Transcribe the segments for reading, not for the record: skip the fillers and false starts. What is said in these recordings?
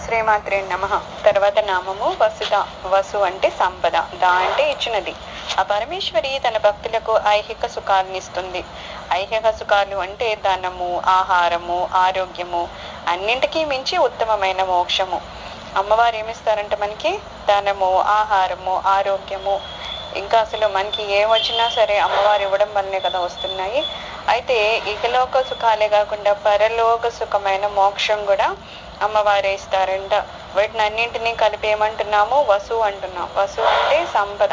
శ్రీమాత్రే నమః. తర్వాత నామము వసుధ. వసు అంటే సంపద, దా అంటే ఇచ్చినది. ఆ పరమేశ్వరి తన భక్తులకు ఐహిక సుఖాలనిస్తుంది. ఐహిక సుఖాలు అంటే ధనము, ఆహారము, ఆరోగ్యము, అన్నింటికీ మించి ఉత్తమమైన మోక్షము. అమ్మవారు ఏమిస్తారంటే మనకి ధనము, ఆహారము, ఆరోగ్యము, ఇంకా అసలు మనకి ఏం వచ్చినా సరే అమ్మవారు ఇవ్వడం వల్లనే కదా వస్తున్నాయి. అయితే ఇహలోక సుఖాలే కాకుండా పరలోక సుఖమైన మోక్షం కూడా అమ్మవారే ఇస్తారంట. వీటిని అన్నింటినీ కలిపి ఏమంటున్నాము? వసు అంటున్నాం. వసు అంటే సంపద.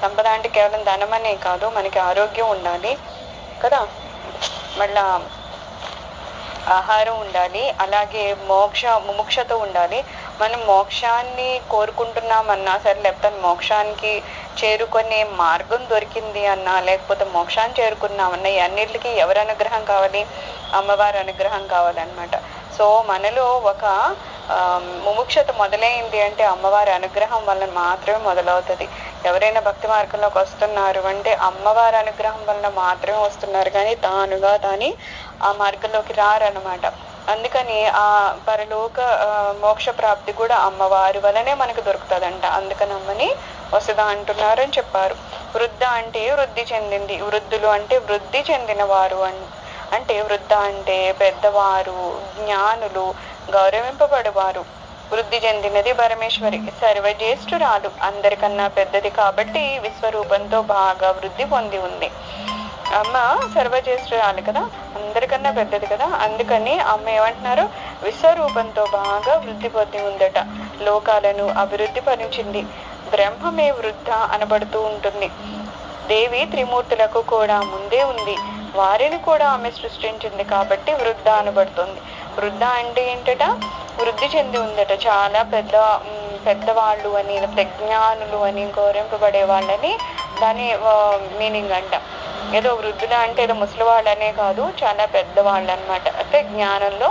సంపద అంటే కేవలం ధనమనే కాదు, మనకి ఆరోగ్యం ఉండాలి కదా, మళ్ళా ఆహారం ఉండాలి, అలాగే ముముక్షతో ఉండాలి. మనం మోక్షాన్ని కోరుకుంటున్నామన్నా సరే, లేకపోతే మోక్షానికి చేరుకునే మార్గం దొరికింది అన్నా, లేకపోతే మోక్షాన్ని చేరుకున్నామన్నా, ఈ అన్నిటికీ ఎవరి అనుగ్రహం కావాలి? అమ్మవారి అనుగ్రహం కావాలన్నమాట. సో మనలో ఒక ముముక్షత మొదలైంది అంటే అమ్మవారి అనుగ్రహం వలన మాత్రమే మొదలవుతుంది. ఎవరైనా భక్తి మార్గంలోకి వస్తున్నారు అంటే అమ్మవారి అనుగ్రహం వలన మాత్రమే వస్తున్నారు, కానీ తానుగా తాని ఆ మార్గంలోకి రారనమాట. అందుకని ఆ పరలోక మోక్ష ప్రాప్తి కూడా అమ్మవారి వలనే మనకు దొరుకుతుందంట. అందుకని అమ్మని వసుధ అంటున్నారు అని చెప్పారు. వృద్ధ అంటే వృద్ధి చెందింది. వృద్ధులు అంటే వృద్ధి చెందిన వారు అంటే వృద్ధ అంటే పెద్దవారు, జ్ఞానులు, గౌరవింపబడేవారు. వృద్ధి చెందినది పరమేశ్వరి. సర్వజ్యేష్ఠురాలు, అందరికన్నా పెద్దది కాబట్టి విశ్వరూపంతో బాగా వృద్ధి పొంది ఉంది. అమ్మ సర్వజ్యేష్ఠురాలు కదా, అందరికన్నా పెద్దది కదా, అందుకని అమ్మ ఏమంటున్నారు? విశ్వరూపంతో బాగా వృద్ధి పొంది ఉందట. లోకాలను అభివృద్ధి పరిచింది. బ్రహ్మమే వృద్ధ అనబడుతూ ఉంటుంది. దేవి త్రిమూర్తులకు కూడా ముందే ఉంది, వారిని కూడా ఆమె సృష్టించింది కాబట్టి వృద్ధ అనబడుతుంది. వృద్ధ అంటే ఏంటట? వృద్ధి చెంది ఉందట. చాలా పెద్దవాళ్ళు అని, ప్రజ్ఞానులు అని, గౌరవింపబడే వాళ్ళని దాని మీనింగ్ అంట. ఏదో వృద్ధుల అంటే ఏదో ముసలి వాళ్ళనే కాదు, చాలా పెద్దవాళ్ళు అనమాట. అంటే జ్ఞానంలో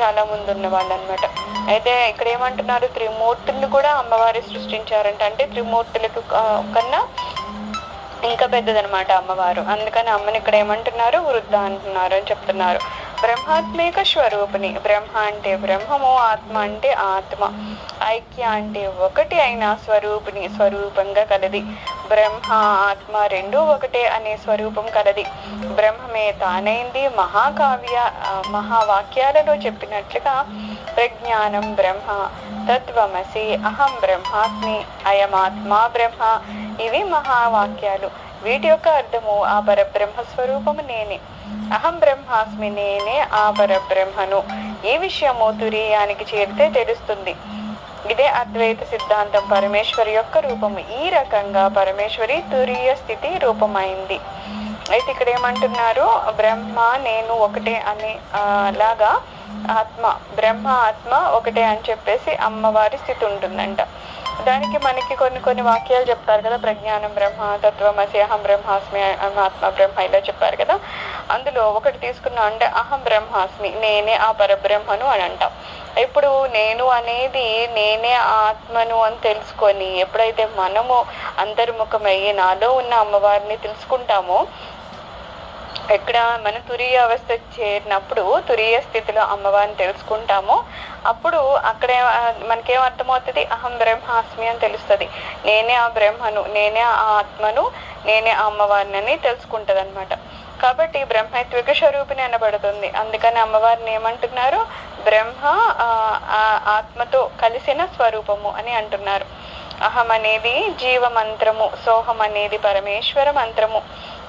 చాలా ముందు ఉన్న వాళ్ళు అనమాట. అయితే ఇక్కడ ఏమంటున్నారు? త్రిమూర్తులను కూడా అమ్మవారి సృష్టించారంట. అంటే త్రిమూర్తులకు కన్నా ఇంకా పెద్దదనమాట అమ్మవారు. అందుకని అమ్మని ఇక్కడ ఏమంటున్నారు? వృద్ధ అంటున్నారు అని చెప్తున్నారు. బ్రహ్మాత్మేక స్వరూపిణి. బ్రహ్మ అంటే బ్రహ్మము, ఆత్మ అంటే ఆత్మ, ఐక్య అంటే ఒకటి అయిన స్వరూపిణి, స్వరూపంగా కలది. బ్రహ్మ ఆత్మ రెండూ ఒకటే అనే స్వరూపం కలది. బ్రహ్మమే తానైంది. మహావాక్యాలలో చెప్పినట్లుగా ప్రజ్ఞానం బ్రహ్మ, తత్వమసి, అహం బ్రహ్మాస్మి, అయమాత్మా బ్రహ్మ, ఇవి మహావాక్యాలు. వీటి యొక్క అర్థము ఆ పరబ్రహ్మ స్వరూపము నేనే, అహం బ్రహ్మాస్మి, నేనే ఆ పరబ్రహ్మను. ఈ విషయము తురీయానికి చేరితే తెలుస్తుంది. ఇదే అద్వైత సిద్ధాంతం, పరమేశ్వరి యొక్క రూపము. ఈ రకంగా పరమేశ్వరి తురీయ స్థితి రూపమైంది. అయితే ఇక్కడ ఏమంటున్నారు? బ్రహ్మ నేను ఒకటే అని లాగా ఆత్మ, బ్రహ్మ ఆత్మ ఒకటే అని చెప్పేసి అమ్మవారి స్థితి ఉంటుందంట. దానికి మనకి కొన్ని వాక్యాలు చెప్తారు కదా, ప్రజ్ఞానం బ్రహ్మ, తత్వమసి, అహం బ్రహ్మాస్మి, ఆత్మ బ్రహ్మ, ఇలా చెప్పారు కదా. అందులో ఒకటి తీసుకున్నా అంటే అహం బ్రహ్మాస్మి, నేనే ఆ పరబ్రహ్మను అని అంటాం. ఇప్పుడు నేను అనేది నేనే ఆత్మను అని తెలుసుకొని ఎప్పుడైతే మనము అంతర్ముఖమయ్యి నాలో ఉన్న అమ్మవారిని తెలుసుకుంటామో, ఎక్కడ మన తురీయ అవస్థ చేరినప్పుడు, తురీయ స్థితిలో అమ్మవారిని తెలుసుకుంటామో, అప్పుడు అక్కడే మనకేం అర్థమవుతుంది? అహం బ్రహ్మాస్మి అని తెలుస్తుంది. నేనే ఆ బ్రహ్మను, నేనే ఆ ఆత్మను, నేనే ఆ అమ్మవారిని అని తెలుసుకుంటది అనమాట. కాబట్టి బ్రహ్మైత్విక స్వరూపిణి అనబడుతుంది. అందుకని అమ్మవారిని ఏమంటున్నారు? బ్రహ్మ ఆత్మతో కలిసిన స్వరూపము అని అంటున్నారు. అహం అనేది జీవ మంత్రము, సోహం అనేది పరమేశ్వర మంత్రము.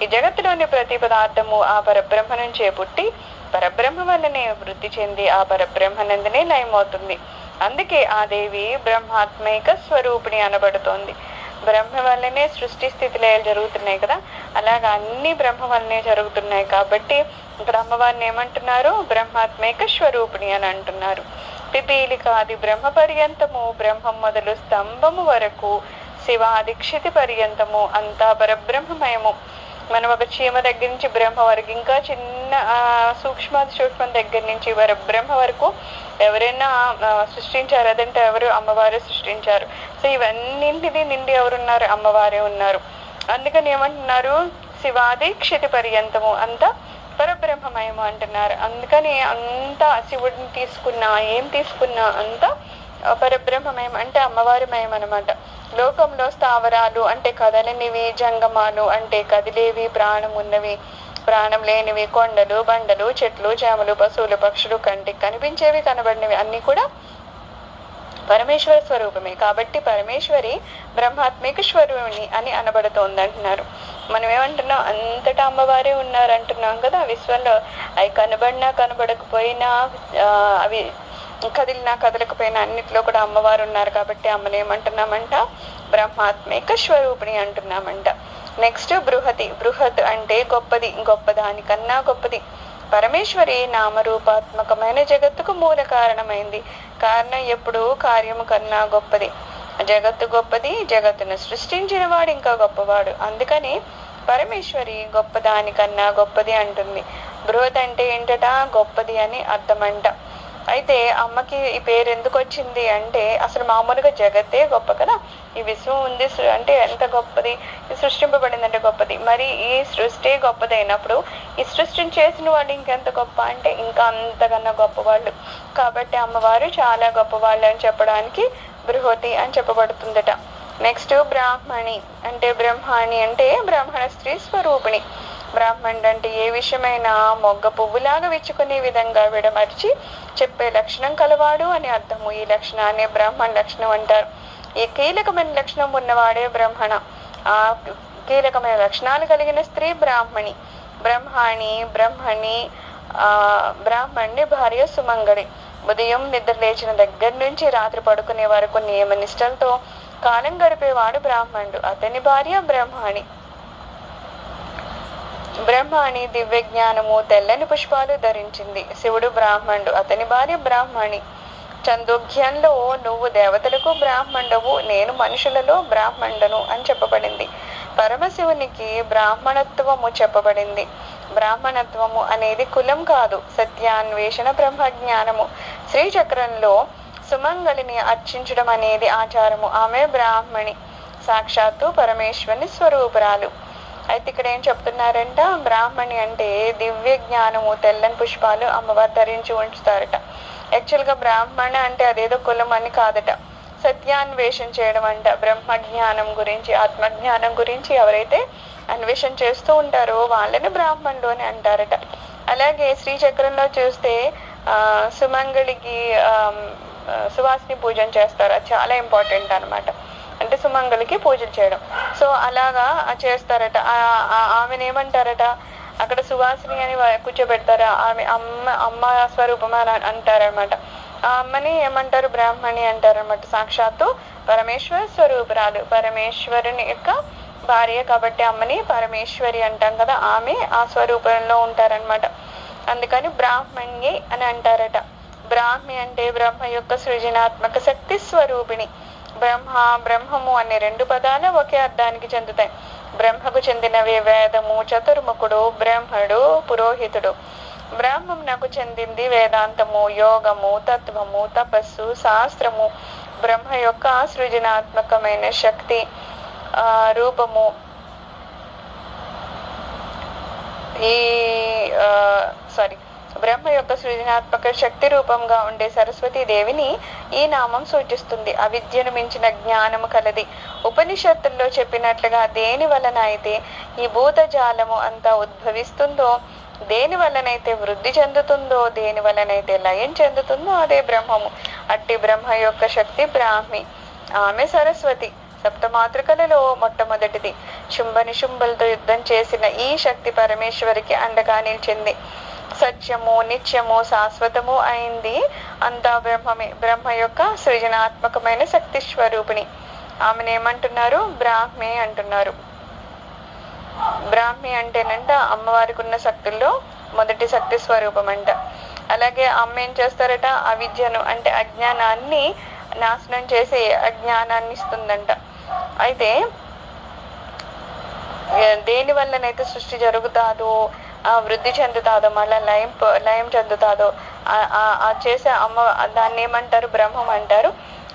ఈ జగత్తులోని ప్రతి పదార్థము ఆ పరబ్రహ్మ నుంచే పుట్టి పరబ్రహ్మ వల్లనే వృద్ధి చెంది ఆ పరబ్రహ్మనందనే లయమవుతుంది. అందుకే ఆ దేవి బ్రహ్మాత్మైక స్వరూపిణి అనబడుతోంది. బ్రహ్మ వల్లనే సృష్టి స్థితి లయాలు జరుగుతున్నాయి కదా, అలాగా అన్ని బ్రహ్మ వల్లనే జరుగుతున్నాయి. కాబట్టి ఇక్కడ అమ్మవారిని ఏమంటున్నారు? బ్రహ్మాత్మైక స్వరూపిణి అని అంటున్నారు. పిపీలికాది బ్రహ్మ పర్యంతము, బ్రహ్మం మొదలు స్తంభము వరకు, శివాదిక్షితి పర్యంతము అంతా పరబ్రహ్మమయము. మనం ఒక చీమ దగ్గర నుంచి బ్రహ్మ వరకు, ఇంకా చిన్న సూక్ష్మం దగ్గర నుంచి బ్రహ్మ వరకు ఎవరైనా సృష్టించారు అదంటే ఎవరు? అమ్మవారే సృష్టించారు. సో ఇవన్నింటినీ నిండి ఎవరున్నారు? అమ్మవారే ఉన్నారు. అందుకని ఏమంటున్నారు? శివాది క్షితి పర్యంతము అంతా పరబ్రహ్మమయము అంటున్నారు. అందుకని అంతా శివుడిని తీసుకున్నా ఏం తీసుకున్నా అంతా పరబ్రహ్మమయం అంటే అమ్మవారిమయం అనమాట. లోకంలో స్థావరాలు అంటే కదలనివి, జంగమాలు అంటే కదిలేవి, ప్రాణం ఉన్నవి, ప్రాణం లేనివి, కొండలు, బండలు, చెట్లు, చేమలు, పశువులు, పక్షులు, కంటికి కనిపించేవి, కనబడినవి అన్ని కూడా పరమేశ్వర స్వరూపమే. కాబట్టి పరమేశ్వరి బ్రహ్మాత్మిక స్వరూపిణి అని అనబడుతోంది అంటున్నారు. మనం ఏమంటున్నాం, అంతటా అమ్మవారే ఉన్నారు అంటున్నాం కదా. విశ్వంలో అవి కనబడినా కనబడకపోయినా, అవి కదిలినా కదలకపోయినా అన్నిట్లో కూడా అమ్మవారు ఉన్నారు. కాబట్టి అమ్మని ఏమంటున్నామంట, బ్రహ్మాత్మిక స్వరూపిణి అంటున్నామంట. నెక్స్ట్ బృహతి. బృహత్ అంటే గొప్పది, గొప్పదానికన్నా గొప్పది. పరమేశ్వరి నామరూపాత్మకమైన జగత్తుకు మూల కారణమైంది. కారణం ఎప్పుడు కార్యము కన్నా గొప్పది. జగత్తు గొప్పది, జగత్తును సృష్టించిన వాడు ఇంకా గొప్పవాడు. అందుకని పరమేశ్వరి గొప్పదానికన్నా గొప్పది అంటుంది. బృహత్ అంటే ఏంటట, గొప్పది అని అర్థమంట. అయితే అమ్మకి ఈ పేరు ఎందుకు వచ్చింది అంటే, అసలు మామూలుగా జగత్తే గొప్ప కదా, ఈ విశ్వం ఉంది అంటే ఎంత గొప్పది, సృష్టింపబడిందంటే గొప్పది. మరి ఈ సృష్టి గొప్పదైనప్పుడు ఈ సృష్టిని చేసిన వాళ్ళు ఇంకెంత గొప్ప అంటే ఇంకా అంతకన్నా గొప్పవాళ్ళు. కాబట్టి అమ్మవారు చాలా గొప్పవాళ్ళు అని చెప్పడానికి బృహతి అని చెప్పబడుతుందట. నెక్స్ట్ బ్రాహ్మణి అంటే బ్రహ్మాణి అంటే బ్రాహ్మణ స్త్రీ స్వరూపిణి. బ్రాహ్మణుడు అంటే ఏ విషయమైనా మొగ్గ పువ్వులాగా విచ్చుకునే విధంగా విడమర్చి చెప్పే లక్షణం కలవాడు అని అర్థము. ఈ లక్షణాన్ని బ్రాహ్మణ లక్షణం అంటారు. ఈ కీలకమైన లక్షణం ఉన్నవాడే బ్రహ్మణ. ఆ కీలకమైన లక్షణాలు కలిగిన స్త్రీ బ్రాహ్మణి. బ్రహ్మణి బ్రాహ్మణ్ణి భార్య సుమంగళి. ఉదయం నిద్ర లేచిన దగ్గర నుంచి రాత్రి పడుకునే వరకు నియమ నిష్టలతో కాలం గడిపేవాడు బ్రాహ్మణుడు. అతని భార్య బ్రహ్మాణి. బ్రహ్మాణి దివ్య జ్ఞానము, తెల్లని పుష్పాలు ధరించింది. శివుడు బ్రాహ్మణుడు, అతని భార్య బ్రాహ్మణి. చందోగ్యంలో నువ్వు దేవతలకు బ్రాహ్మణుడవు, నేను మనుషులలో బ్రాహ్మణుడను అని చెప్పబడింది. పరమశివునికి బ్రాహ్మణత్వము చెప్పబడింది. బ్రాహ్మణత్వము అనేది కులం కాదు, సత్యాన్వేషణ బ్రహ్మజ్ఞానము. శ్రీచక్రంలో సుమంగళిని అర్చించడం అనేది ఆచారము. ఆమె బ్రాహ్మణి, సాక్షాత్తు పరమేశ్వరుని స్వరూపురాలు. అయితే ఇక్కడ ఏం చెప్తున్నారంట, బ్రాహ్మణి అంటే దివ్య జ్ఞానము, తెల్లని పుష్పాలు అమ్మవారు ధరించి ఉంచుతారట. యాక్చువల్గా బ్రాహ్మణ అంటే అదేదో కులం అని కాదట, సత్యాన్వేషణ చేయడం అంట. బ్రహ్మజ్ఞానం గురించి, ఆత్మజ్ఞానం గురించి ఎవరైతే అన్వేషణ చేస్తూ ఉంటారో వాళ్ళని బ్రాహ్మణుడు అని అంటారట. అలాగే శ్రీచక్రంలో చూస్తే సుమంగళికి సువాసిని పూజన చేస్తారు. అది చాలా ఇంపార్టెంట్ అనమాట. అంటే సుమంగళికి పూజలు చేయడం. సో అలాగా చేస్తారట. ఆమెను ఏమంటారట, అక్కడ సువాసిని అని కూర్చోబెడతారా, ఆమె అమ్మ స్వరూపం అని అంటారనమాట. ఆ అమ్మని ఏమంటారు, బ్రాహ్మణి అంటారనమాట. సాక్షాత్తు పరమేశ్వర స్వరూపురాలు, పరమేశ్వరుని యొక్క భార్య కాబట్టి అమ్మని పరమేశ్వరి అంటాం కదా. ఆమె ఆ స్వరూపంలో ఉంటారనమాట. అందుకని బ్రాహ్మణ్యి అని అంటారట. బ్రాహ్మి అంటే బ్రహ్మ యొక్క సృజనాత్మక శక్తి స్వరూపిణి. బ్రహ్మము అనే రెండు పదాలు ఒకే అర్థానికి చెందుతాయి. బ్రహ్మకు చెందినవే వేదము, చతుర్ముఖుడు, బ్రహ్మడు, పురోహితుడు. బ్రాహ్మణకు చెందింది వేదాంతము, యోగము, తత్వము, తపస్సు, శాస్త్రము. బ్రహ్మ యొక్క సృజనాత్మకమైన శక్తి రూపము. బ్రహ్మ యొక్క సృజనాత్మక శక్తి రూపంగా ఉండే సరస్వతీ దేవిని ఈ నామం సూచిస్తుంది. అవిద్యను మించిన జ్ఞానము కలది. ఉపనిషత్తుల్లో చెప్పినట్లుగా దేని వలన అయితే ఈ భూతజాలము అంతా ఉద్భవిస్తుందో, దేని వలనైతే వృద్ధి చెందుతుందో, దేని వలనైతే లయం చెందుతుందో అదే బ్రహ్మము. అట్టి బ్రహ్మ యొక్క శక్తి బ్రాహ్మి. ఆమె సరస్వతి. సప్తమాతృకలలో మొట్టమొదటిది. శుంభనిశుంభులతో యుద్ధం చేసిన ఈ శక్తి పరమేశ్వరికి అండగా నిలిచింది. సత్యము, నిత్యము, శాశ్వతము అయింది అంతా బ్రహ్మమే. బ్రహ్మ యొక్క సృజనాత్మకమైన శక్తి స్వరూపిణి. ఆమెను ఏమంటున్నారు, బ్రాహ్మి అంటున్నారు. బ్రాహ్మి అంటేనంట అమ్మవారికి ఉన్న శక్తుల్లో మొదటి శక్తి స్వరూపం అంట. అలాగే అమ్మ ఏం చేస్తారట, అవిద్యను అంటే అజ్ఞానాన్ని నాశనం చేసి అజ్ఞానాన్ని ఇస్తుందంట. అయితే దేని వల్లనైతే సృష్టి జరుగుతాదో, వృద్ధి చెందుతాదో, మళ్ళీ లయం చెందుతాదో ఆ చేసే అమ్మ, దాన్ని ఏమంటారు, బ్రహ్మం అంటారు.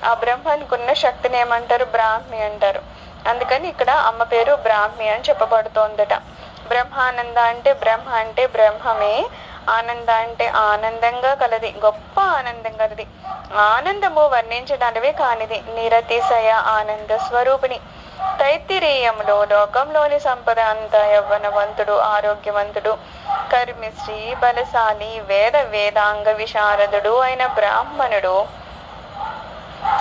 ఆ బ్రహ్మానికి ఉన్న శక్తిని ఏమంటారు, బ్రాహ్మి అంటారు. అందుకని ఇక్కడ అమ్మ పేరు బ్రాహ్మి అని చెప్పబడుతోందట. బ్రహ్మానంద అంటే బ్రహ్మ అంటే బ్రహ్మమే, ఆనంద అంటే ఆనందంగా కలది, గొప్ప ఆనందం కలది. ఆనందము వర్ణించడానివే కానిది, నిరతిశయ ఆనంద స్వరూపిణి. తైత్తిరీయంలో లోకంలోని సంపద అంతా యవ్వనవంతుడు, ఆరోగ్యవంతుడు, కర్మిశ్రీ, బలశాలి, వేదాంగ విశారదుడు అయిన బ్రాహ్మణుడు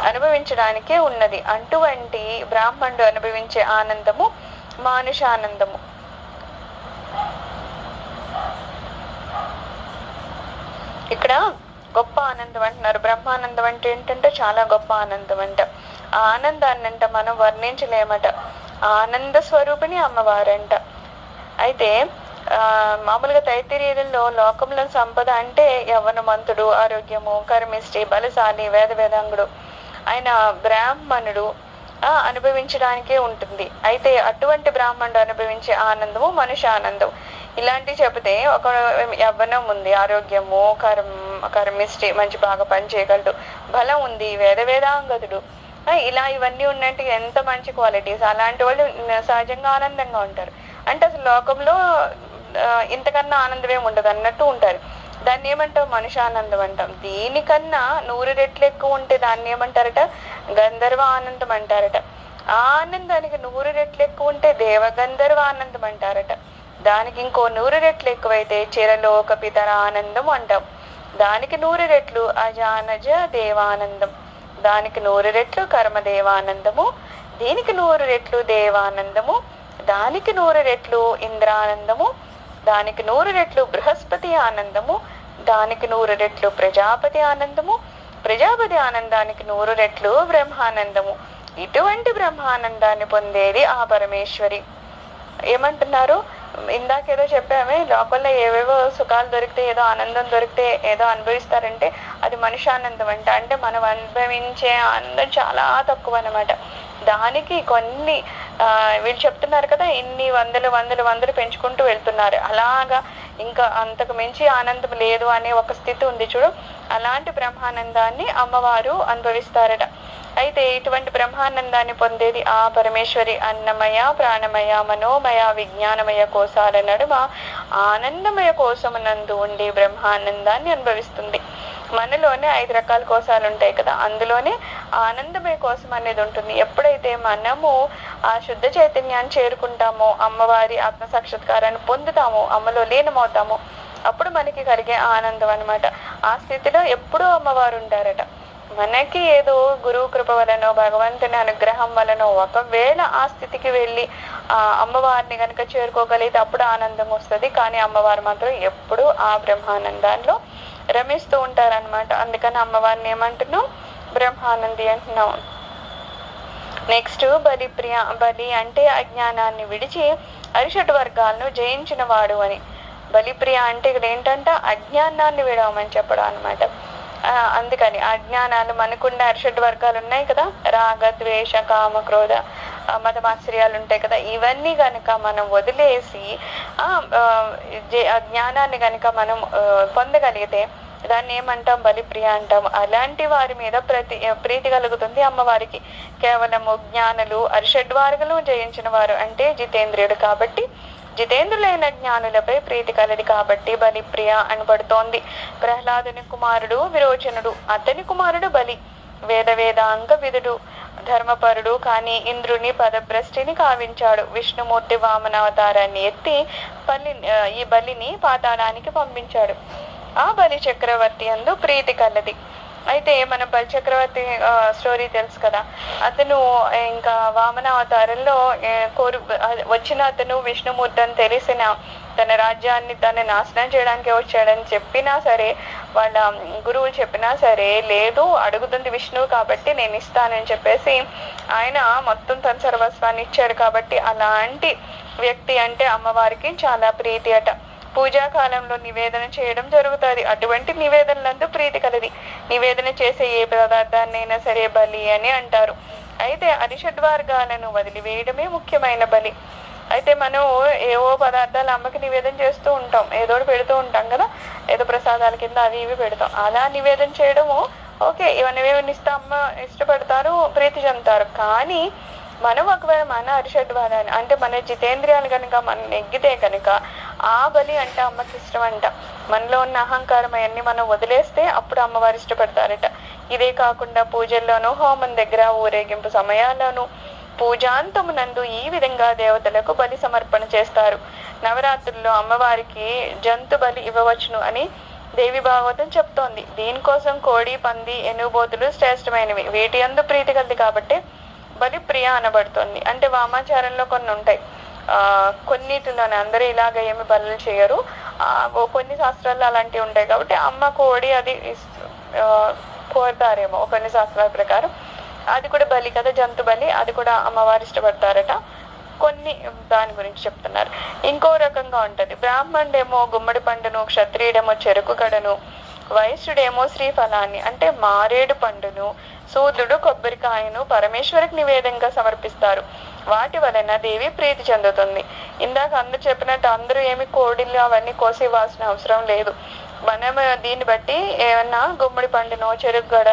అనుభవించడానికే ఉన్నది. అటువంటి బ్రాహ్మణుడు అనుభవించే ఆనందము మానుషానందము. ఇక్కడ గొప్ప ఆనందం అంటున్నారు. బ్రహ్మానందం అంటే ఏంటంటే చాలా గొప్ప ఆనందం అంట. ఆ ఆనందాన్ని అంట మనం వర్ణించలేమట. ఆనంద స్వరూపిణి అమ్మవారంట. అయితే మామూలుగా తైత్తిరీయులలో లోకంలో సంపద అంటే యవ్వనమంతుడు, ఆరోగ్యము, కర్మిష్టి, బలశాలి, వేదాంగుడు ఆయన బ్రాహ్మణుడు అనుభవించడానికే ఉంటుంది. అయితే అటువంటి బ్రాహ్మణుడు అనుభవించే ఆనందము మనుష్యానందం. ఇలాంటివి చెబితే ఒక యవ్వనం ఉంది, ఆరోగ్యము, కర్మిష్టి, మంచి బాగా పని చేయగలడు, బలం ఉంది, వేదాంగతుడు, ఇలా ఇవన్నీ ఉన్నట్టు ఎంత మంచి క్వాలిటీస్. అలాంటి వాళ్ళు సహజంగా ఆనందంగా ఉంటారు. అంటే అసలు లోకంలో ఇంతకన్నా ఆనందమే ఉండదు అన్నట్టు ఉంటారు. దాన్ని ఏమంటాం? మనుషానందం అంటాం. దీనికన్నా 100 రెట్లు ఎక్కువ ఉంటే దాన్ని ఏమంటారట? గంధర్వ ఆనందం అంటారట. ఆ ఆనందానికి 100 రెట్లు ఎక్కువ ఉంటే దేవగంధర్వ ఆనందం అంటారట. దానికి ఇంకో 100 రెట్లు ఎక్కువైతే చిరలోక పితర ఆనందం అంటాం. దానికి 100 రెట్లు అజానజ దేవానందం, దానికి 100 రెట్లు కర్మదేవానందము, దీనికి 100 రెట్లు దేవానందము, దానికి 100 రెట్లు ఇంద్రానందము, దానికి 100 రెట్లు బృహస్పతి ఆనందము, దానికి 100 రెట్లు ప్రజాపతి ఆనందము, ప్రజాపతి ఆనందానికి 100 రెట్లు బ్రహ్మానందము. ఇటువంటి బ్రహ్మానందాన్ని పొందేది ఆ పరమేశ్వరి. ఏమంటున్నారు? ఇందాకేదో చెప్పామే, లోపల ఏవేవో సుఖాలు దొరికితే, ఏదో ఆనందం దొరికితే ఏదో అనుభవిస్తారంటే అది మనుషానందం అంట. అంటే మనం అనుభవించే ఆనందం చాలా తక్కువ అనమాట. దానికి కొన్ని వీళ్ళు చెప్తున్నారు కదా, ఇన్ని వందలు పెంచుకుంటూ వెళ్తున్నారు. అలాగా ఇంకా అంతకు మించి ఆనందం లేదు అనే ఒక స్థితి ఉంది చూడు. అలాంటి బ్రహ్మానందాన్ని అమ్మవారు అనుభవిస్తారట. అయితే ఇటువంటి బ్రహ్మానందాన్ని పొందేది ఆ పరమేశ్వరి. అన్నమయ, ప్రాణమయ, మనోమయ, విజ్ఞానమయ కోశాల నడుమ ఆనందమయ కోసమునందు ఉండి బ్రహ్మానందాన్ని అనుభవిస్తుంది. మనలోనే 5 రకాల కోశాలు ఉంటాయి కదా, అందులోనే ఆనందమయ కోసం అనేది ఉంటుంది. ఎప్పుడైతే మనము ఆ శుద్ధ చైతన్యాన్ని చేరుకుంటామో, అమ్మవారి ఆత్మ సాక్షాత్కారాన్ని పొందుతామో, అమ్మలో లీనమవుతామో, అప్పుడు మనకి కలిగే ఆనందం అనమాట. ఆ స్థితిలో ఎప్పుడూ అమ్మవారు ఉంటారట. మనకి ఏదో గురువు కృప వలనో, భగవంతుని అనుగ్రహం వలనో ఒకవేళ ఆ స్థితికి వెళ్ళి ఆ అమ్మవారిని కనుక చేరుకోగలిగితే అప్పుడు ఆనందం వస్తుంది. కానీ అమ్మవారు మాత్రం ఎప్పుడు ఆ బ్రహ్మానందాల్లో రమిస్తూ ఉంటారనమాట. అందుకని అమ్మవారిని ఏమంటున్నాం? బ్రహ్మానంది అంటున్నాం. నెక్స్ట్ బలిప్రియ. బలి అంటే అజ్ఞానాన్ని విడిచి అరిషట్ వర్గాలను జయించిన వాడు అని. బలిప్రియ అంటే ఇక్కడ ఏంటంటే అజ్ఞానాన్ని విడవమని చెప్పడం అనమాట. అందుకని అజ్ఞానాలు మనకుండా అరిషడ్ వర్గాలు ఉన్నాయి కదా, రాగ, ద్వేష, కామ, క్రోధ, మతమాశ్చర్యాలు ఉంటాయి కదా, ఇవన్నీ కనుక మనం వదిలేసి జ్ఞానాన్ని కనుక మనం పొందగలిగితే దాన్ని ఏమంటాం? బలిప్రియ అంటాం. అలాంటి వారి మీద ప్రీతి కలుగుతుంది అమ్మవారికి. కేవలము జ్ఞానులు, అరిషడ్వర్గాలు జయించిన వారు అంటే జితేంద్రియుడు కాబట్టి, జితేంద్రులైన జ్ఞానులపై ప్రీతి కలది కాబట్టి బలిప్రియ అనబడుతోంది. ప్రహ్లాదుని కుమారుడు విరోచనుడు, అతని కుమారుడు బలి. వేదాంగ విదుడు, ధర్మపరుడు, కానీ ఇంద్రుని పదభ్రష్టిని కావించాడు. విష్ణుమూర్తి వామనావతారాన్ని ఎత్తి ఈ బలిని పాతాళానికి పంపించాడు. ఆ బలి చక్రవర్తి యందు ప్రీతి కలది. అయితే మన బలి చక్రవర్తి స్టోరీ తెలుసు కదా. అతను ఇంకా వామనావతారంలో వచ్చిన అతను విష్ణుమూర్తి అని తెలిసిన తన రాజ్యాన్ని తను నాశనం చేయడానికి వచ్చాడని చెప్పినా సరే, వాళ్ళ గురువులు చెప్పినా సరే, లేదు అడుగుతుంది విష్ణువు కాబట్టి నేను ఇస్తానని చెప్పేసి ఆయన మొత్తం తన సర్వస్వాన్ని ఇచ్చాడు. కాబట్టి అలాంటి వ్యక్తి అంటే అమ్మవారికి చాలా ప్రీతి అట. పూజాకాలంలో నివేదన చేయడం జరుగుతుంది. అటువంటి నివేదనలందు ప్రీతి కలది. నివేదన చేసే ఏ పదార్థాన్నైనా సరే బలి అని అంటారు. అయితే అరిషడ్వర్గాలను వదిలివేయడమే ముఖ్యమైన బలి. అయితే మనం ఏవో పదార్థాలు అమ్మకి నివేదన చేస్తూ ఉంటాం, ఏదో పెడుతూ ఉంటాం కదా, ఏదో ప్రసాదాల కింద అవి ఇవి పెడతాం. అలా నివేదన చేయడము ఓకే, ఇవన్నీ ఇస్తే అమ్మ ఇష్టపడతారు, ప్రీతి చెందుతారు. కానీ మనం ఒకవేళ మన అరిషడ్వాదాన్ని అంటే మన జితేంద్రియాలు కనుక మనం నెగ్గితే కనుక ఆ బలి అంటే అమ్మకి ఇష్టం అంట. మనలో ఉన్న అహంకారం అవన్నీ మనం వదిలేస్తే అప్పుడు అమ్మవారు ఇష్టపడతారట. ఇదే కాకుండా పూజల్లోనూ, హోమం దగ్గర, ఊరేగింపు సమయాల్లోనూ, పూజాంతమునందు ఈ విధంగా దేవతలకు బలి సమర్పణ చేస్తారు. నవరాత్రుల్లో అమ్మవారికి జంతు బలి ఇవ్వవచ్చును అని దేవి భాగవతం చెప్తోంది. దీనికోసం కోడి, పంది, ఎనుబోతులు శ్రేష్టమైనవి. వీటి యందు ప్రీతి కలది కాబట్టి బలి ప్రియ అనబడుతుంది. అంటే వామాచారంలో కొన్ని ఉంటాయి, కొన్నిటిలోనే అందరూ ఇలాగ ఏమి బలులు చేయరు. కొన్ని శాస్త్రాల్లో అలాంటివి ఉంటాయి కాబట్టి అమ్మ కోడి అది కోరుతారేమో కొన్ని శాస్త్రాల ప్రకారం. అది కూడా బలి కదా, జంతు బలి, అది కూడా అమ్మవారు ఇష్టపడతారట. కొన్ని దాని గురించి చెప్తున్నారు. ఇంకో రకంగా ఉంటది. బ్రాహ్మణుడేమో గుమ్మడి పండును, క్షత్రియుడేమో చెరుకు గడను, వైశ్యుడేమో శ్రీఫలాన్ని అంటే మారేడు పండును, శూద్రుడు కొబ్బరికాయను పరమేశ్వరికి నివేదంగా సమర్పిస్తారు. వాటి వలన దేవి ప్రీతి చెందుతుంది. ఇందాక అందరు చెప్పినట్టు అందరూ ఏమి కోడిళ్ళు అవన్నీ కోసి ఇవ్వాల్సిన అవసరం లేదు. మనం దీన్ని బట్టి ఏమన్నా గుమ్మడి పండునో, చెరుకు గడ,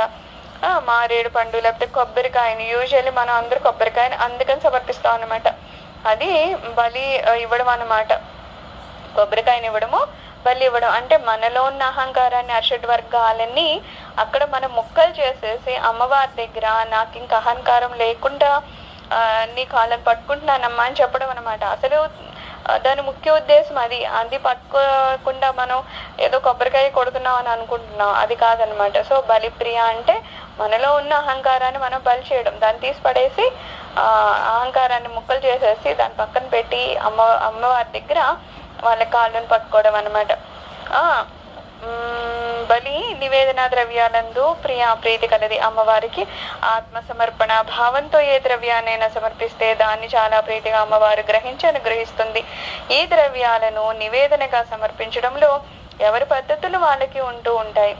మారేడు పండు, లేకపోతే కొబ్బరికాయను, యూజువల్లీ మనం అందరూ కొబ్బరికాయని అందుకని సమర్పిస్తాం అన్నమాట. అది బలి ఇవ్వడం అన్నమాట. కొబ్బరికాయని ఇవ్వడము, బలి ఇవ్వడం అంటే మనలో ఉన్న అహంకారాన్ని, అర్షడ్ వర్గాలన్నీ అక్కడ మనం ముక్కలు చేసేసి అమ్మవారి దగ్గర నాకు ఇంకా అహంకారం లేకుండా నీ కాళ్ళని పట్టుకుంటున్నానమ్మా అని చెప్పడం అనమాట. అసలు దాని ముఖ్య ఉద్దేశం అది. అది పట్టుకోకుండా మనం ఏదో కొబ్బరికాయ కొడుతున్నాం అని అనుకుంటున్నాం, అది కాదనమాట. సో బలిప్రియ అంటే మనలో ఉన్న అహంకారాన్ని మనం బలి చేయడం, దాన్ని తీసి పడేసి అహంకారాన్ని ముక్కలు చేసేసి దాని పక్కన పెట్టి అమ్మవారి దగ్గర వాళ్ళ కాళ్ళను పట్టుకోవడం అనమాట. బలి నివేదన ద్రవ్యాలందు ప్రీతి కలది. అమ్మవారికి ఆత్మ సమర్పణ భావంతో ఏ ద్రవ్యాన్నైనా సమర్పిస్తే దాన్ని చాలా ప్రీతిగా అమ్మవారు గ్రహించి అనుగ్రహిస్తుంది. ఈ ద్రవ్యాలను నివేదనగా సమర్పించడంలో ఎవరి పద్ధతులు వాళ్ళకి ఉంటూ ఉంటాయి.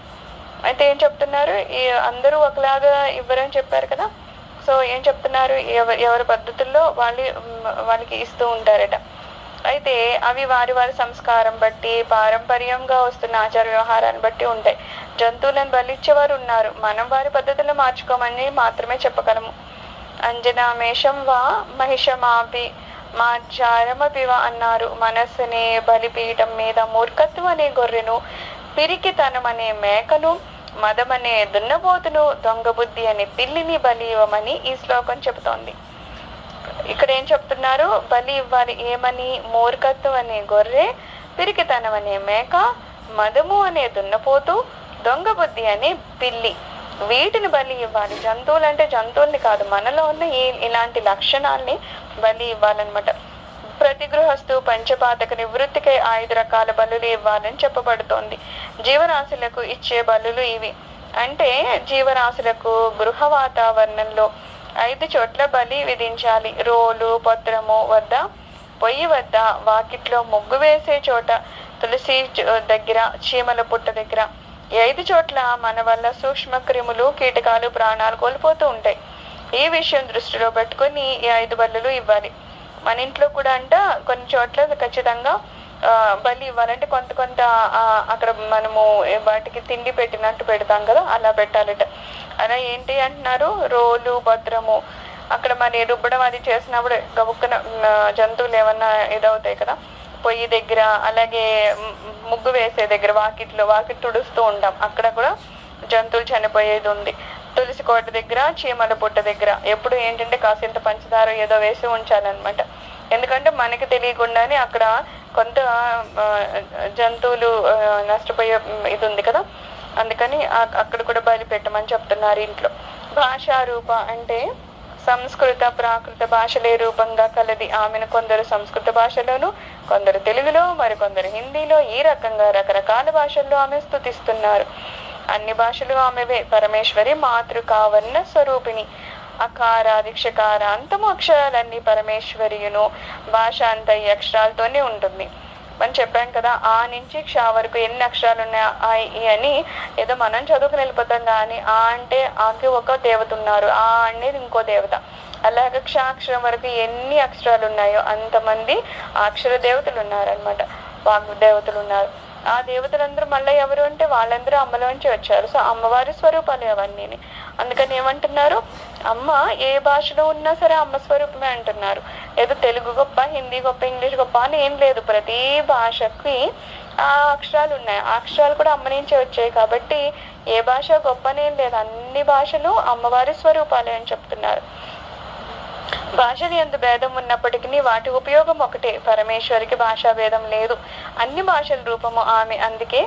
అయితే ఏం చెప్తున్నారు, అందరూ ఒకలాగా ఇవ్వరని చెప్పారు కదా. సో ఏం చెప్తున్నారు, ఎవరి పద్ధతుల్లో వాళ్ళకి ఇస్తూ ఉంటారట. అయితే అవి వారి వారి సంస్కారం బట్టి, పారంపర్యంగా వస్తున్న ఆచార వ్యవహారాన్ని బట్టి ఉంటాయి. జంతువులను బలిచ్చేవారు ఉన్నారు, మనం వారి పద్ధతులు మార్చుకోమని మాత్రమే చెప్పగలము. అంజనామేషం వా మహిషమాపి మాచారమపివ అన్నారు. మనస్సునే బలిపీఠం మీద మూర్ఖత్వం అనే గొర్రెను, పిరికితనం అనే మేకను, మదమనే దున్నబోతును, దొంగ బుద్ధి అనే పిల్లిని బలి ఇవ్వమని ఈ శ్లోకం చెబుతోంది. ఇక్కడ ఏం చెప్తున్నారు, బలి ఇవ్వాలి ఏమని? మూర్ఖత్వం అనే గొర్రె, పిరికితనం అనే మేక, మదము అనే దున్నపోతు, దొంగ బుద్ధి అనే పిల్లి, వీటిని బలి ఇవ్వాలి. జంతువులు అంటే జంతువుల్ని కాదు, మనలో ఉన్న ఇలాంటి లక్షణాల్ని బలి ఇవ్వాలన్నమాట. ప్రతి గృహస్థు పంచపాతక నివృత్తికై 5 రకాల బలులు ఇవ్వాలని చెప్పబడుతోంది. జీవరాశులకు ఇచ్చే బలులు ఇవి. అంటే జీవరాశులకు గృహ వాతావరణంలో 5 చోట్ల బలి విధించాలి. రోలు పత్రము వద్ద, పొయ్యి వద్ద, వాకిట్లో ముగ్గు వేసే చోట, తులసి దగ్గర, చీమల పుట్ట దగ్గర. ఈ 5 చోట్ల మన వల్ల సూక్ష్మ క్రిములు, కీటకాలు ప్రాణాలు కోల్పోతూ ఉంటాయి. ఈ విషయం దృష్టిలో పెట్టుకుని ఈ 5 బలులు ఇవ్వాలి. మన ఇంట్లో కూడా అంట కొన్ని చోట్ల ఖచ్చితంగా బలి ఇవ్వాలంటే కొంత అక్కడ మనము వాటికి తిండి పెట్టినట్టు పెడతాం కదా, అలా పెట్టాలట. అలా ఏంటి అంటున్నారు, రోలు భద్రము అక్కడ మరి రుబ్బడం అది చేసినప్పుడు గబుక్కున జంతువులు ఏమన్నా ఇదవుతాయి కదా, పొయ్యి దగ్గర, అలాగే ముగ్గు వేసే దగ్గర, వాకిట్ తుడుస్తూ ఉంటాం, అక్కడ కూడా జంతువులు చనిపోయేది ఉంది. తులసి కోట దగ్గర, చీమల పుట్ట దగ్గర ఎప్పుడు ఏంటంటే కాసింత పంచదార ఏదో వేసి ఉంచాలన్నమాట. ఎందుకంటే మనకి తెలియకుండానే అక్కడ కొంత జంతువులు నష్టపోయే ఇది ఉంది కదా, అందుకని అక్కడ కూడా బలి పెట్టమని చెప్తున్నారు ఇంట్లో. భాషా రూప అంటే సంస్కృత ప్రాకృత భాషలే రూపంగా కలది. ఆమెను కొందరు సంస్కృత భాషలోను, కొందరు తెలుగులో, మరికొందరు హిందీలో, ఈ రకంగా రకరకాల భాషల్లో ఆమె స్తుతిస్తున్నారు. అన్ని భాషలు ఆమెవే. పరమేశ్వరి మాతృకావర్ణ స్వరూపిణి. అకారాదిక్షకార అంతము అక్షరాలన్నీ పరమేశ్వరియును. భాష అంతా ఈ అక్షరాలతోనే ఉంటుంది. మనం చెప్పాం కదా, ఆ నుంచి క్ష వరకు ఎన్ని అక్షరాలు ఉన్నాయి అని ఏదో మనం చదువుకుని వెళ్ళిపోతాం. కానీ ఆ అంటే ఆకి ఒక దేవత ఉన్నారు, ఆ అనేది ఇంకో దేవత. అలాగే క్షాక్షరం వరకు ఎన్ని అక్షరాలు ఉన్నాయో అంతమంది అక్షర దేవతలు ఉన్నారనమాట, వాగ్దేవతలు ఉన్నారు. ఆ దేవతలందరూ మళ్ళీ ఎవరు అంటే వాళ్ళందరూ అమ్మలోంచి వచ్చారు. సో అమ్మవారి స్వరూపాలు అవన్నీ. అందుకని ఏమంటున్నారు, అమ్మ ఏ భాషలో ఉన్నా సరే అమ్మ స్వరూపమే అంటున్నారు. ఏదో తెలుగు గొప్ప, హిందీ గొప్ప, ఇంగ్లీష్ గొప్ప అని ఏం లేదు. ప్రతి భాషకి ఆ అక్షరాలు ఉన్నాయి. ఆ అక్షరాలు కూడా అమ్మ నుంచే వచ్చాయి. కాబట్టి ఏ భాష గొప్పనేం లేదు. అన్ని భాషలు అమ్మవారి స్వరూపాలే అని చెప్తున్నారు. భాషలు ఎందు భేదం ఉన్నప్పటికీ వాటి ఉపయోగం ఒకటే. పరమేశ్వరికి భాషా భేదం లేదు. అన్ని భాషల రూపము ఆమె. అందుకే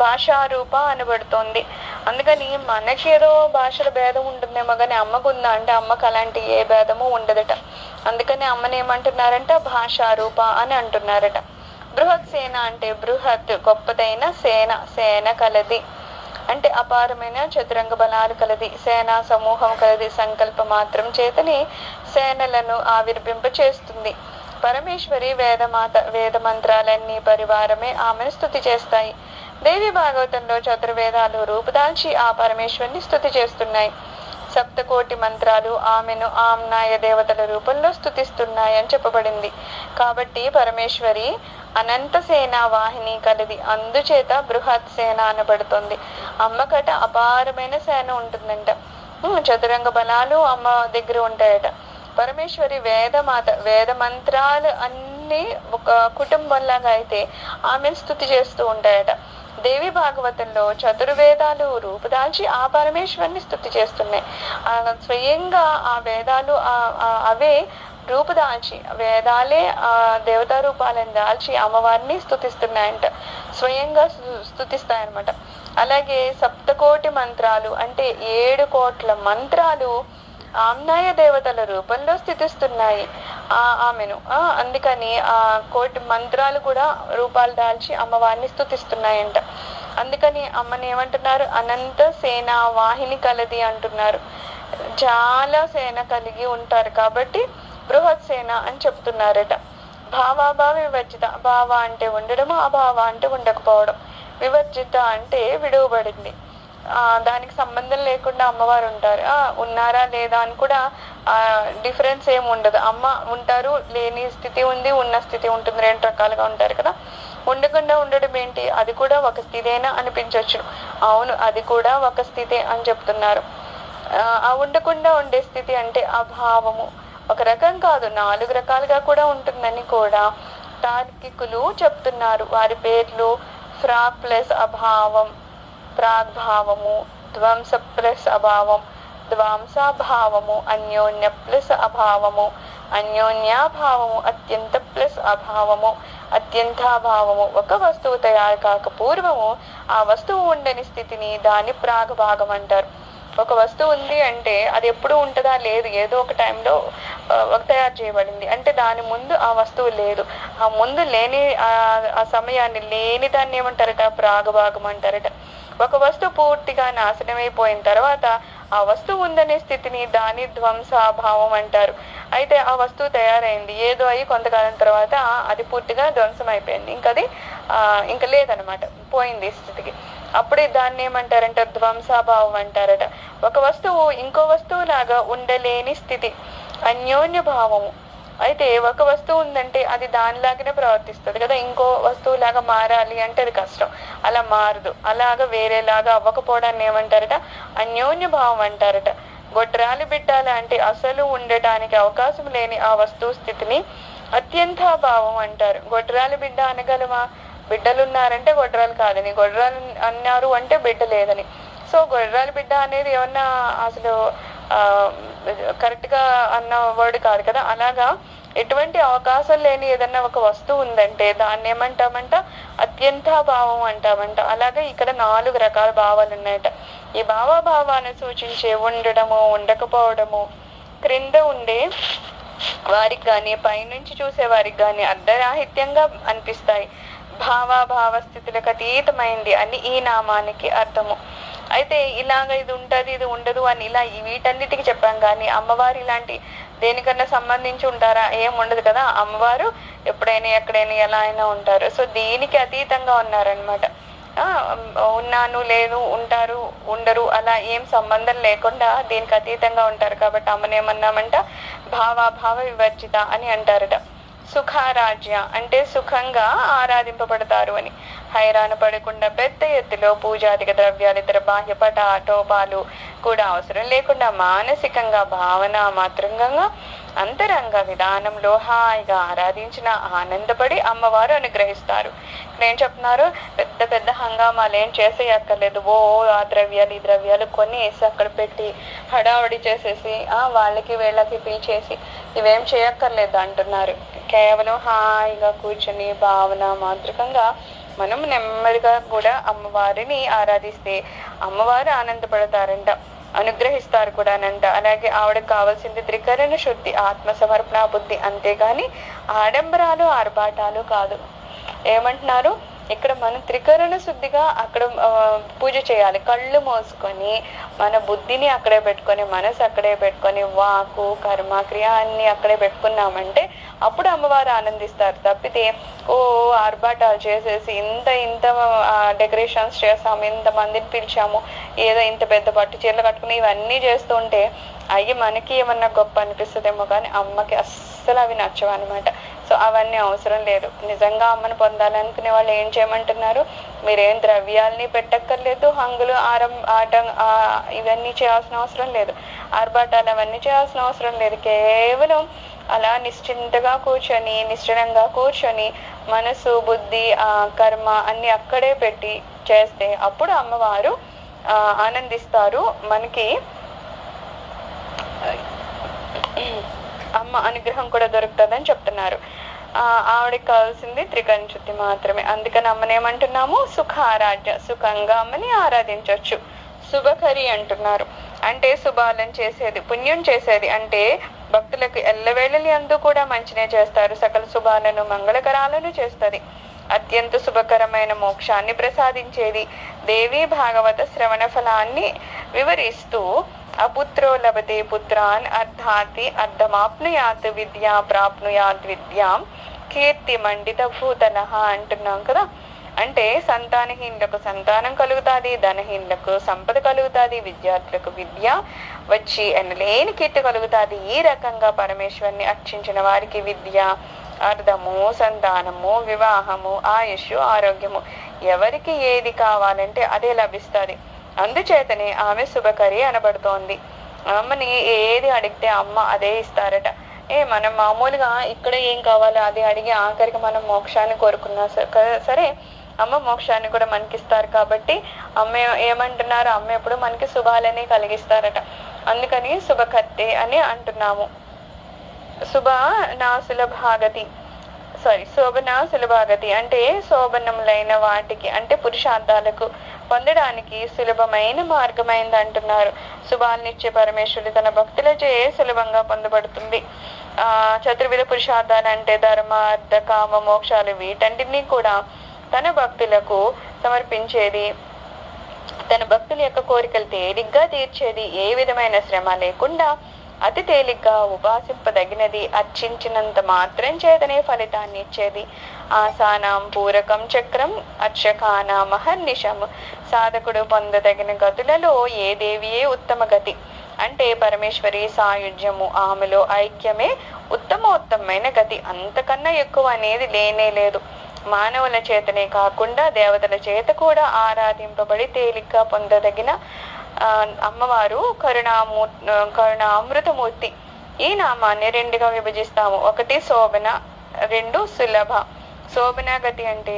భాషారూప అనబడుతోంది. అందుకని మనకి ఏదో భాషల భేదం ఉంటుందేమో కానీ అమ్మకు ఉందా అంటే అమ్మకు అలాంటి ఏ భేదము ఉండదట. అందుకని అమ్మని ఏమంటున్నారంట, భాషారూప అని అంటున్నారట. బృహత్ సేన అంటే బృహత్ గొప్పదైన, సేన సేన కలది అంటే అపారమైన చతురంగ బలాలు కలది, సేనా సమూహం కలది. సంకల్ప మాత్రం చేతని సేనలను ఆవిర్భింప చేస్తుంది. పరమేశ్వరి వేదమాత. వేద మంత్రాలన్నీ పరివారమే ఆమెను స్తుతి చేస్తాయి. దేవి భాగవతంలో చతుర్వేదాలు రూపుదాల్చి ఆ పరమేశ్వరిని స్తుతి చేస్తున్నాయి. సప్తకోటి మంత్రాలు ఆమెను ఆమ్నాయ దేవతల రూపంలో స్తుతిస్తున్నాయి అని చెప్పబడింది. కాబట్టి పరమేశ్వరి అనంత సేనా వాహిని కలది. అందుచేత బృహత్ సేన అనబడుతుంది. అమ్మకట అపారమైన సేన ఉంటుందంట. చతురంగ బలాలు అమ్మ దగ్గర ఉంటాయట. పరమేశ్వరి వేదమాత. వేద మంత్రాలు అన్ని ఒక కుటుంబంలాగా అయితే ఆమెను స్తుతి చేస్తూ ఉంటాయట. దేవి భాగవతంలో చతుర్వేదాలు రూపుదాల్చి ఆ పరమేశ్వరిని స్తుతి చేస్తున్నాయి. స్వయంగా ఆ వేదాలు అవే రూపుదాల్చి, వేదాలే ఆ దేవతా రూపాలను దాల్చి అమ్మవారిని స్తుతిస్తున్నాయంట. స్వయంగా స్తుతిస్తాయన్నమాట. అలాగే సప్తకోటి మంత్రాలు అంటే 7 కోట్ల మంత్రాలు ఆమ్నాయ దేవతల రూపంలో స్థితిస్తున్నాయి ఆమెను. అందుకని ఆ కోటి మంత్రాలు కూడా రూపాలు దాల్చి అమ్మవారిని స్తుతిస్తున్నాయంట. అందుకని అమ్మని ఏమంటున్నారు, అనంత సేనా వాహిని కలది అంటున్నారు. చాలా సేన కలిగి ఉంటారు కాబట్టి బృహత్ సేన అని చెప్తున్నారట. భావాభావ వివర్జిత. భావ అంటే ఉండడము, అభావ అంటే ఉండకపోవడం. వివర్జిత అంటే విడువబడింది. దానికి సంబంధం లేకుండా అమ్మవారు ఉంటారు. ఉన్నారా లేదా అని కూడా డిఫరెన్స్ ఏమి ఉండదు. అమ్మ ఉంటారు, లేని స్థితి ఉంది, ఉన్న స్థితి ఉంటుంది. 2 రకాలుగా ఉంటారు కదా. ఉండకుండా ఉండడం ఏంటి, అది కూడా ఒక స్థితేనా అనిపించవచ్చు. అవును, అది కూడా ఒక స్థితే అని చెప్తున్నారు. ఆ ఉండకుండా ఉండే స్థితి అంటే అభావము. ఒక రకం కాదు, 4 రకాలుగా కూడా ఉంటుందని కూడా తార్కికులు చెప్తున్నారు. వారి పేర్లు ఫ్రాక్ ప్లస్ అభావం, ప్రాగ్భావము, ధ్వంస ప్లస్ అభావం, ధ్వంసాభావము, అన్యోన్య ప్లస్ అభావము, అన్యోన్యాభావము, అత్యంత ప్లస్ అభావము, అత్యంతాభావము. ఒక వస్తువు తయారు కాక పూర్వము ఆ వస్తువు ఉండని స్థితిని దాని ప్రాగభాగం అంటారు. ఒక వస్తువు ఉంది అంటే అది ఎప్పుడు ఉంటుందా, లేదు, ఏదో ఒక టైంలో తయారు చేయబడింది అంటే దాని ముందు ఆ వస్తువు లేదు. ఆ ముందు లేని ఆ సమయాన్ని లేని దాన్ని ఏమంటారట, ప్రాగభాగం అంటారట. ఒక వస్తువు పూర్తిగా నాశనమైపోయిన తర్వాత ఆ వస్తువు ఉందనే స్థితిని దాని ధ్వంసాభావం అంటారు. అయితే ఆ వస్తువు తయారైంది, ఏదో అయ్యి కొంతకాలం తర్వాత అది పూర్తిగా ధ్వంసం అయిపోయింది, ఇంకా లేదనమాట, పోయింది స్థితికి. అప్పుడే దాన్ని ఏమంటారంట, ధ్వంసాభావం అంటారట. ఒక వస్తువు ఇంకో వస్తువు లాగా ఉండలేని స్థితి అన్యోన్య భావము. అయితే ఒక వస్తువు ఉందంటే అది దానిలాగానే ప్రవర్తిస్తుంది కదా. ఇంకో వస్తువు లాగా మారాలి అంటే అది కష్టం, అలా మారదు. అలాగా వేరేలాగా అవ్వకపోవడాన్ని ఏమంటారట, అన్యోన్య భావం అంటారట. గొడ్రాలి బిడ్డాలి అంటే అసలు ఉండటానికి అవకాశం లేని ఆ వస్తువు స్థితిని అత్యంతాభావం అంటారు. గొడ్రాలి బిడ్డ అనగలమా? బిడ్డలు ఉన్నారంటే గొడ్రాలు కాదని, గొడ్రాలు అన్నారు అంటే బిడ్డ లేదని. సో గొడ్రాలి బిడ్డ అనేది ఏమన్నా అసలు కరెక్ట్ గా అన్న వర్డ్ కాదు కదా. అలాగా ఎటువంటి అవకాశం లేని ఏదన్నా ఒక వస్తువు ఉందంటే దాన్ని ఏమంటామంట, అత్యంతాభావం అంటామంట. అలాగే ఇక్కడ 4 రకాల భావాలు ఉన్నాయట. ఈ భావాన్ని సూచించే ఉండడము, ఉండకపోవడము, క్రింద ఉండే వారికి గాని పైనుంచి చూసే వారికి గాని అర్ధరాహిత్యంగా అనిపిస్తాయి. భావ స్థితులకు అతీతమైంది అని ఈ నామానికి అర్థము. అయితే ఇలాగ ఇది ఉంటది, ఇది ఉండదు అని ఇలా వీటన్నిటికి చెప్పాం. కానీ అమ్మవారు ఇలాంటి దేనికన్నా సంబంధించి ఉంటారా? ఏం ఉండదు కదా. అమ్మవారు ఎప్పుడైనా ఎక్కడైనా ఎలా అయినా ఉంటారు. సో దీనికి అతీతంగా ఉన్నారనమాట. ఉన్నాను, లేదు, ఉంటారు, ఉండరు, అలా ఏం సంబంధం లేకుండా దీనికి అతీతంగా ఉంటారు. కాబట్టి అమ్మనేమన్నామంట, భావ వివర్జిత అని అంటారట. సుఖారాజ్య అంటే సుఖంగా ఆరాధింపబడతారు అని. హైరాణ పడకుండా పెద్ద ఎత్తులో పూజాదిక ద్రవ్యాలు ఇతర బాహ్య టోపాలు కూడా అవసరం లేకుండా మానసికంగా భావన మాత్రంగా అంతరంగ విధానంలో హాయిగా ఆరాధించిన ఆనందపడి అమ్మవారు అనుగ్రహిస్తారు. ఇక్కడ ఏం చెప్తున్నారు, పెద్ద పెద్ద హంగామాలు ఏం చేసేయక్కర్లేదు. ఆ ద్రవ్యాలు ఈ ద్రవ్యాలు కొన్ని వేసి అక్కడ పెట్టి హడావడి చేసేసి వాళ్ళకి వీళ్ళకి పిలిచేసి ఇవేం చేయక్కర్లేదు అంటున్నారు. కేవలం హాయిగా కూర్చొని భావన మాతృకంగా మనం నెమ్మదిగా కూడా అమ్మవారిని ఆరాధిస్తే అమ్మవారు ఆనందపడతారంట, అనుగ్రహిస్తారు కూడానంట. అలాగే ఆవిడకి కావాల్సింది త్రికరణ శుద్ధి, ఆత్మ సమర్పణ బుద్ధి, అంతేగాని ఆడంబరాలు ఆర్భాటాలు కాదు. ఏమంటున్నారు ఇక్కడ, మనం త్రికరణ శుద్ధిగా అక్కడ పూజ చేయాలి. కళ్ళు మోసుకొని మన బుద్ధిని అక్కడే పెట్టుకొని మనసు అక్కడే పెట్టుకొని వాకు కర్మ క్రియ అన్ని అక్కడే పెట్టుకున్నామంటే అప్పుడు అమ్మవారు ఆనందిస్తారు. తప్పితే ఆర్భాటాలు చేసేసి ఇంత డెకరేషన్స్ చేసాము, ఇంతమందిని పిలిచాము, ఏదో ఇంత పెద్ద పట్టు చీరలు కట్టుకుని ఇవన్నీ చేస్తుంటే అవి మనకి ఏమన్నా గొప్ప అనిపిస్తుందేమో కానీ అమ్మకి అస్సలు అవి నచ్చవు అనమాట. సో అవన్నీ అవసరం లేదు. నిజంగా అమ్మను పొందాలనుకునే వాళ్ళు ఏం చేయమంటున్నారు, మీరేం ద్రవ్యాలని పెట్టక్కర్లేదు, హంగులు ఇవన్నీ చేయాల్సిన అవసరం లేదు, ఆర్భాటాలు అవన్నీ చేయాల్సిన అవసరం లేదు. కేవలం అలా నిశ్చింతగా కూర్చొని నిశ్చలంగా కూర్చొని మనసు బుద్ధి కర్మ అన్ని అక్కడే పెట్టి చేస్తే అప్పుడు అమ్మవారు ఆనందిస్తారు. మనకి అమ్మ అనుగ్రహం కూడా దొరుకుతుందని చెప్తున్నారు. ఆవిడకి కావాల్సింది త్రికరణ శుద్ధి మాత్రమే. అందుకని అమ్మనేమంటున్నాము, సుఖారాధ్య, సుఖంగా అమ్మని ఆరాధించవచ్చు. శుభకరి అంటున్నారు, అంటే శుభాలను చేసేది, పుణ్యం చేసేది, అంటే భక్తులకు ఎల్లవేళలి అందు కూడా మంచినే చేస్తారు, సకల శుభాలను మంగళకరాలను చేస్తుంది, అత్యంత శుభకరమైన మోక్షాన్ని ప్రసాదించేది. దేవి భాగవత శ్రవణ ఫలాన్ని వివరిస్తూ అపుత్రో లభతే పుత్రాన్ అర్ధాతి అర్ధమాప్నుయాత్ విద్యా ప్రాప్నుయాత్ విద్యాం కీర్తి మండిత భూతన అంటున్నాం కదా. అంటే సంతానహీనులకు సంతానం కలుగుతాది, ధనహీనులకు సంపద కలుగుతాది, విద్యార్థులకు విద్య వచ్చి ఎనలేని కీర్తి కలుగుతాది. ఈ రకంగా పరమేశ్వరుని అర్చించిన వారికి విద్య, అర్థము, సంతానము, వివాహము, ఆయుష్, ఆరోగ్యము, ఎవరికి ఏది కావాలంటే అదే లభిస్తుంది. అందుచేతనే ఆమె శుభకరి అనబడుతోంది. అమ్మని ఏది అడిగితే అమ్మ అదే ఇస్తారట. మనం మామూలుగా ఇక్కడ ఏం కావాలో అది అడిగి ఆఖరికి మనం మోక్షాన్ని కోరుకున్నా సరే అమ్మ మోక్షాన్ని కూడా మనకిస్తారు. కాబట్టి అమ్మ ఏమంటున్నారు, అమ్మ ఎప్పుడు మనకి శుభాలని కలిగిస్తారట. అందుకని శుభకర్తే అని అంటున్నాము. శోభన సులభాగతి అంటే శోభనములైన వాటికి అంటే పురుషార్థాలకు పొందడానికి సులభమైన మార్గమైంది అంటున్నారు. శుభాలనిచ్చే పరమేశ్వరుడు తన భక్తులచే సులభంగా పొందబడుతుంది. చతుర్విధ పురుషార్థాలు అంటే ధర్మ అర్థ కామ మోక్షాలు, వీటన్నిటినీ కూడా తన భక్తులకు సమర్పించేది, తన భక్తుల యొక్క కోరికలు తేలిగ్గా తీర్చేది, ఏ విధమైన శ్రమ లేకుండా అతి తేలిగ్గా ఉపాసింపదగినది, అర్చించినంత మాత్రం చేతనే ఫలితాన్ని ఇచ్చేది. ఆసానాం పూరకం చక్రం అర్చకానా మహర్నిశం, సాధకుడు పొందదగిన గతులలో ఏ దేవియే ఉత్తమ గతి. అంటే పరమేశ్వరి సాయుధ్యము, ఆమెలో ఐక్యమే ఉత్తమోత్తమైన గతి. అంతకన్నా ఎక్కువ అనేది లేనే లేదు. మానవుల చేతనే కాకుండా దేవతల చేత కూడా ఆరాధింపబడి తేలిగ్గా పొందదగిన అమ్మవారు కరుణామృతమూర్తి. ఈ నామాన్ని రెండుగా విభజిస్తాము. ఒకటి శోభన, రెండు సులభ. శోభనాగతి అంటే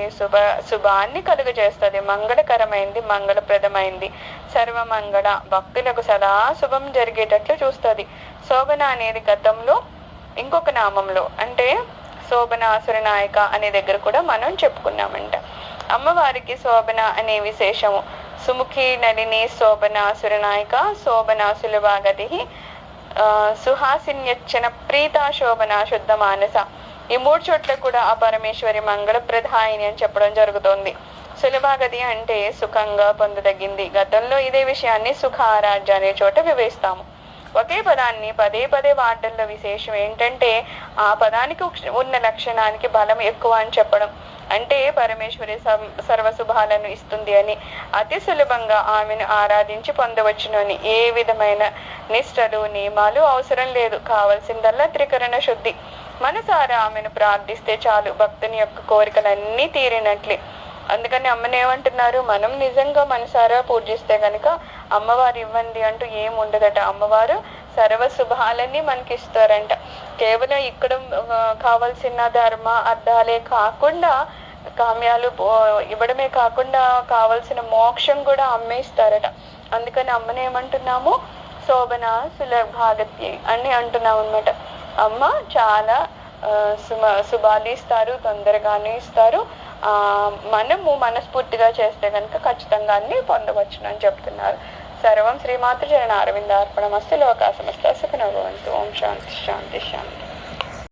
శుభాన్ని కలుగజేస్తుంది, మంగళకరమైంది, మంగళప్రదమైంది, సర్వమంగళ, భక్తులకు సదా శుభం జరిగేటట్లు చూస్తుంది. శోభన అనేది గతంలో ఇంకొక నామంలో అంటే శోభనాసుర నాయక అనే దగ్గర కూడా మనం చెప్పుకున్నామంట. అమ్మవారికి శోభన అనే విశేషము. సుముఖి నలిని శోభనాసుర నాయక, శోభనా సులభాగతి, సుహాసిన్యచ్చన ప్రీత శోభన శుద్ధ మానస. ఈ మూడు చోట్ల కూడా ఆ పరమేశ్వరి మంగళప్రదాయిని అని చెప్పడం జరుగుతోంది. సులభాగతి అంటే సుఖంగా పొందదగింది. గతంలో ఇదే విషయాన్ని సుఖారాధ్య అనే చోట వివరిస్తాము. ఒకే పదాన్ని పదే పదే వాడడంలో విశేషం ఏంటంటే ఆ పదానికి ఉన్న లక్షణానికి బలం ఎక్కువ అని చెప్పడం. అంటే పరమేశ్వరి సర్వశుభాలను ఇస్తుంది అని, అతి సులభంగా ఆమెను ఆరాధించి పొందవచ్చును అని. ఏ విధమైన నిష్టలు నియమాలు అవసరం లేదు. కావలసిందల్లా త్రికరణ శుద్ధి. మనసారా ఆమెను ప్రార్థిస్తే చాలు, భక్తుని యొక్క కోరికలన్నీ తీరినట్లే. అందుకని అమ్మని ఏమంటున్నారు, మనం నిజంగా మనసారా పూజిస్తే కనుక అమ్మవారు ఇవ్వండి అంటూ ఏం ఉండదట. అమ్మవారు సర్వ శుభాలన్నీ మనకి ఇస్తారంట. కేవలం ఇక్కడ కావలసిన ధర్మ అర్థాలే కాకుండా, కామ్యాలు ఇవ్వడమే కాకుండా కావలసిన మోక్షం కూడా అమ్మే ఇస్తారట. అందుకని అమ్మని ఏమంటున్నాము, శోభన సులభాగత్య అని అంటున్నాం అనమాట. అమ్మ చాలా శుభాలు ఇస్తారు, తొందరగానే ఇస్తారు. మనము మనస్ఫూర్తిగా చేస్తే కనుక ఖచ్చితంగా అన్ని పొందవచ్చు అని చెప్తున్నారు. సర్వం శ్రీమాత చరణ అరవిందార్పణమస్తు. లోకా సమస్త సుఖినో భవంతు. ఓం శాంతి శాంతి శాంతి.